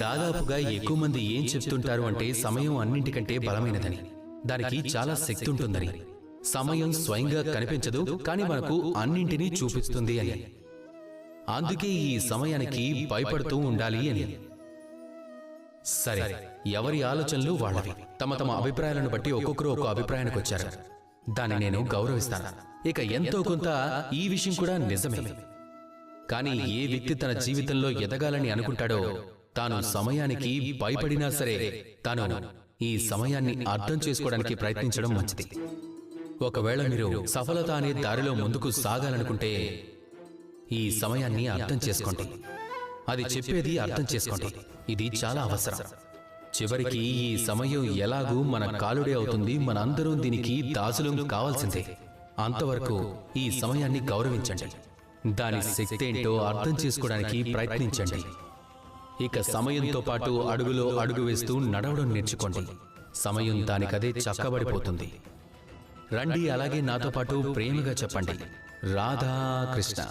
దాదాపుగా ఎక్కువ మంది ఏం చెప్తుంటారు అంటే సమయం అన్నింటికంటే బలమైనదని, దానికి చాలా శక్తి ఉంటుందని, సమయం స్వయంగా కనిపించదు కానీ మనకు అన్నింటినీ చూపిస్తుంది అని, అందుకే ఈ సమయానికి భయపడుతూ ఉండాలి అని. సరే, ఎవరి ఆలోచనలు వాళ్ళవి. తమ తమ అభిప్రాయాలను బట్టి ఒక్కొక్కరు ఒక్కో అభిప్రాయానికి వచ్చారు. దాన్ని నేను గౌరవిస్తాను. ఇక ఎంతో కొంత ఈ విషయం కూడా నిజమే. కానీ ఏ వ్యక్తి తన జీవితంలో ఎదగాలని అనుకుంటాడో తాను సమయానికి భయపడినా సరే తాను ఈ సమయాన్ని అర్థం చేసుకోవడానికి ప్రయత్నించడం మంచిది. ఒకవేళ మీరు సఫలత అనే దారిలో ముందుకు సాగాలనుకుంటే ఈ సమయాన్ని అర్థం చేసుకోండి. అది చెప్పేది అర్థం చేసుకోండి. ఇది చాలా అవసరం. చివరికి ఈ సమయం ఎలాగూ మన కాలుడే అవుతుంది. మనందరం దీనికి దాసులం కావాల్సిందే. అంతవరకు ఈ సమయాన్ని గౌరవించండి. దాని శక్తి ఏంటో అర్థం చేసుకోవడానికి ప్రయత్నించండి. ఇక సమయంతో పాటు అడుగులో అడుగు వేస్తూ నడవడం నేర్చుకోండి. సమయం దానికదే చక్కబడిపోతుంది. రండి, అలాగే నాతో పాటు ప్రేమగా చెప్పండి, రాధా కృష్ణ.